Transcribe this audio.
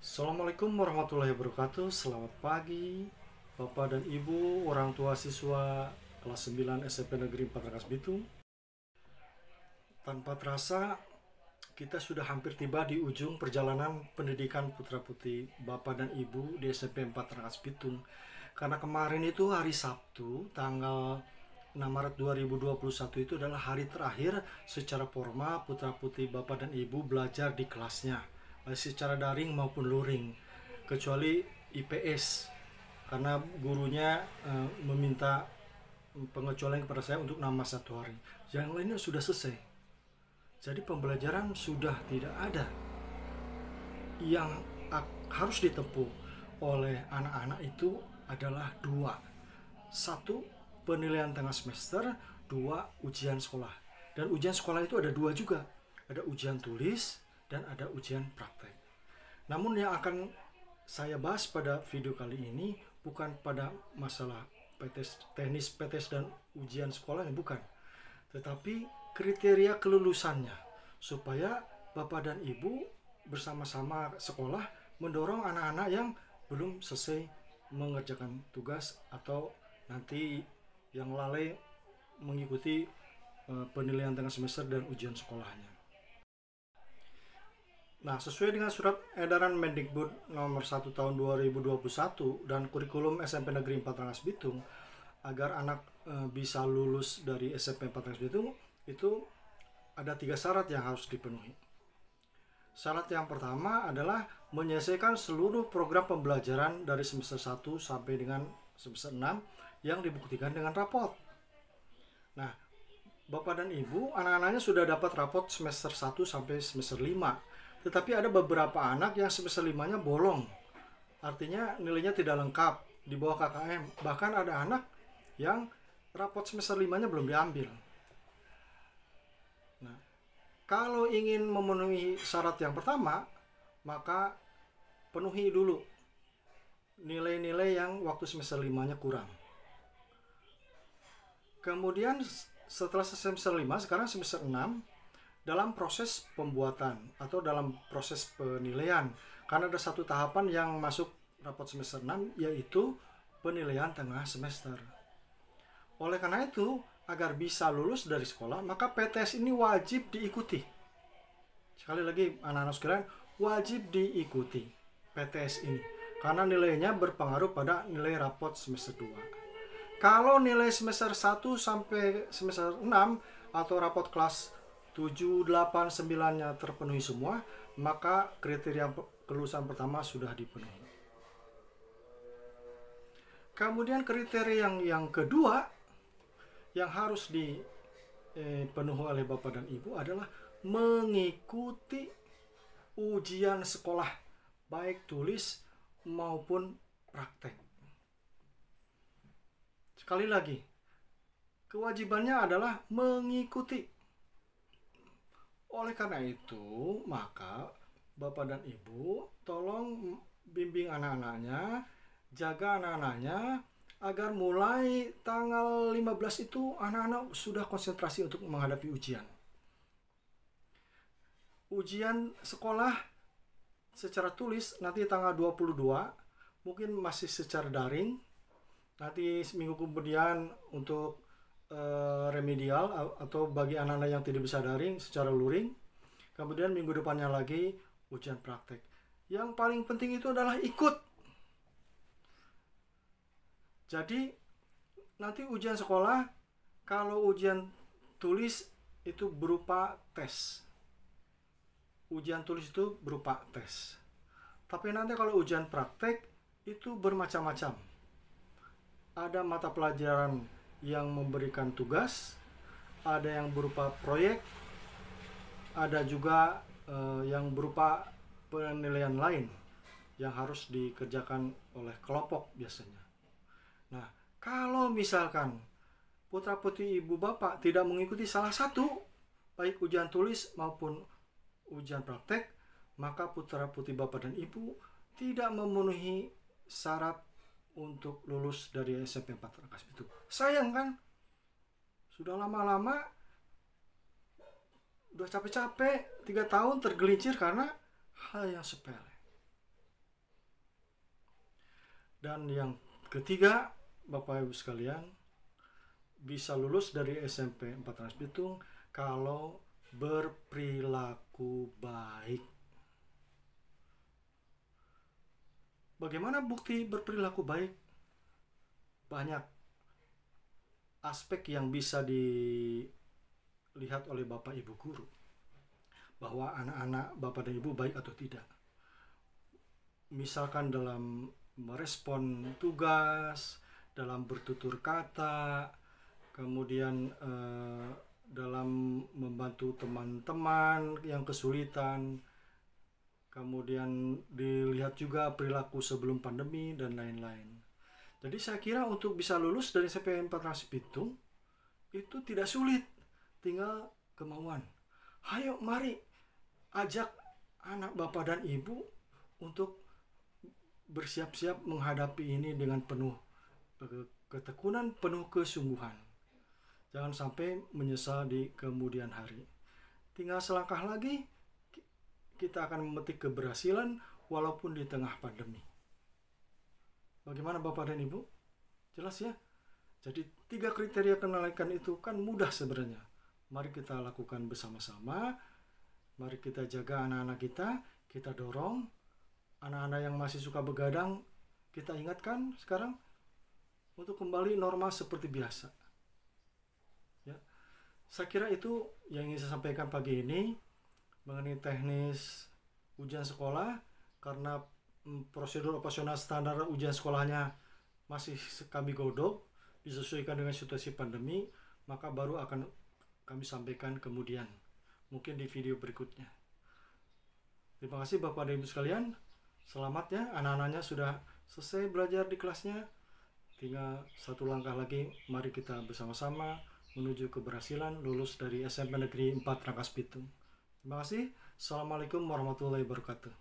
Assalamualaikum warahmatullahi wabarakatuh. Selamat pagi Bapak dan Ibu, orang tua siswa kelas 9 SMP Negeri 4 Rangkas Bitung. Tanpa terasa, kita sudah hampir tiba di ujung perjalanan pendidikan putra-putri Bapak dan Ibu di SMP 4 Rangkas Bitung. Karena kemarin itu hari Sabtu, tanggal 6 Maret 2021 itu adalah hari terakhir secara formal putra-putri Bapak dan Ibu belajar di kelasnya, baik secara daring maupun luring, kecuali IPS karena gurunya meminta pengecualian kepada saya untuk nama satu hari. Yang lainnya sudah selesai. Jadi pembelajaran sudah tidak ada. Yang harus ditempuh oleh anak-anak itu adalah dua. Satu, penilaian tengah semester. Dua, ujian sekolah. Dan ujian sekolah itu ada dua juga. Ada ujian tulis dan ada ujian praktek. Namun yang akan saya bahas pada video kali ini bukan pada masalah teknis PTS dan ujian sekolahnya, bukan. Tetapi kriteria kelulusannya, supaya Bapak dan Ibu bersama-sama sekolah mendorong anak-anak yang belum selesai mengerjakan tugas atau nanti yang lalai mengikuti penilaian tengah semester dan ujian sekolahnya. Nah, sesuai dengan surat edaran Mendikbud nomor 1 tahun 2021 dan kurikulum SMP Negeri 4 Rangkas Bitung, agar anak bisa lulus dari SMP 4 Rangkas Bitung itu ada 3 syarat yang harus dipenuhi. Syarat yang pertama adalah menyelesaikan seluruh program pembelajaran dari semester 1 sampai dengan semester 6 yang dibuktikan dengan rapot. Nah, Bapak dan Ibu, anak-anaknya sudah dapat rapot semester 1 sampai semester 5. Tetapi ada beberapa anak yang semester 5-nya bolong. Artinya nilainya tidak lengkap, di bawah KKM. Bahkan ada anak yang rapot semester 5-nya belum diambil. Nah, kalau ingin memenuhi syarat yang pertama, maka penuhi dulu nilai-nilai yang waktu semester 5-nya kurang. Kemudian setelah semester 5, sekarang semester 6, dalam proses pembuatan atau dalam proses penilaian, karena ada satu tahapan yang masuk rapot semester 6, yaitu penilaian tengah semester. Oleh karena itu, agar bisa lulus dari sekolah, maka PTS ini wajib diikuti. Sekali lagi, anak-anak sekalian, wajib diikuti PTS ini, karena nilainya berpengaruh pada nilai rapot semester 2. Kalau nilai semester 1 sampai semester 6 atau rapot kelas 7, 8, 9-nya terpenuhi semua, maka kriteria kelulusan pertama sudah dipenuhi. Kemudian kriteria yang kedua yang harus dipenuhi oleh Bapak dan Ibu adalah mengikuti ujian sekolah, baik tulis maupun praktek. Sekali lagi, kewajibannya adalah mengikuti. Oleh karena itu, maka Bapak dan Ibu tolong bimbing anak-anaknya, jaga anak-anaknya, agar mulai tanggal 15 itu anak-anak sudah konsentrasi untuk menghadapi ujian. Ujian sekolah secara tulis nanti tanggal 22, mungkin masih secara daring. Nanti seminggu kemudian untuk remedial atau bagi anak-anak yang tidak bisa daring secara luring. Kemudian minggu depannya lagi ujian praktek. Yang paling penting itu adalah ikut. Jadi nanti ujian sekolah, kalau ujian tulis itu berupa tes. Ujian tulis itu berupa tes. Tapi nanti kalau ujian praktek itu bermacam-macam. Ada mata pelajaran yang memberikan tugas, ada yang berupa proyek, ada juga yang berupa penilaian lain yang harus dikerjakan oleh kelompok biasanya. Nah, kalau misalkan putra-putri ibu bapak tidak mengikuti salah satu, baik ujian tulis maupun ujian praktek, maka putra-putri bapak dan ibu tidak memenuhi syarat untuk lulus dari SMP 4 Rangkas Bitung. Sayang kan? Sudah lama-lama, udah capek-capek, 3 tahun tergelincir karena hal yang sepele. Dan yang ketiga, Bapak Ibu sekalian, bisa lulus dari SMP 4 Rangkas Bitung kalau berperilaku baik. Bagaimana bukti berperilaku baik? Banyak aspek yang bisa dilihat oleh Bapak Ibu guru, bahwa anak-anak Bapak dan Ibu baik atau tidak. Misalkan dalam merespon tugas, dalam bertutur kata, kemudian dalam membantu teman-teman yang kesulitan, kemudian dilihat juga perilaku sebelum pandemi dan lain-lain. Jadi saya kira untuk bisa lulus dari SMP 4 Rangkas Bitung itu tidak sulit, tinggal kemauan. Ayo mari ajak anak Bapak dan Ibu untuk bersiap-siap menghadapi ini dengan penuh ketekunan, penuh kesungguhan. Jangan sampai menyesal di kemudian hari. Tinggal selangkah lagi kita akan memetik keberhasilan walaupun di tengah pandemi. Bagaimana Bapak dan Ibu? Jelas ya? Jadi 3 kriteria kenaikan itu kan mudah sebenarnya. Mari kita lakukan bersama-sama. Mari kita jaga anak-anak kita dorong. Anak-anak yang masih suka begadang, kita ingatkan sekarang untuk kembali normal seperti biasa. Ya. Saya kira itu yang ingin saya sampaikan pagi ini mengenai teknis ujian sekolah, karena prosedur operasional standar ujian sekolahnya masih kami godok disesuaikan dengan situasi pandemi, maka baru akan kami sampaikan kemudian, mungkin di video berikutnya. Terima kasih Bapak dan Ibu sekalian. Selamat ya, anak-anaknya sudah selesai belajar di kelasnya. Tinggal 1 langkah lagi, mari kita bersama-sama menuju keberhasilan lulus dari SMP Negeri 4 Rangkas Bitung. Terima kasih. Assalamualaikum warahmatullahi wabarakatuh.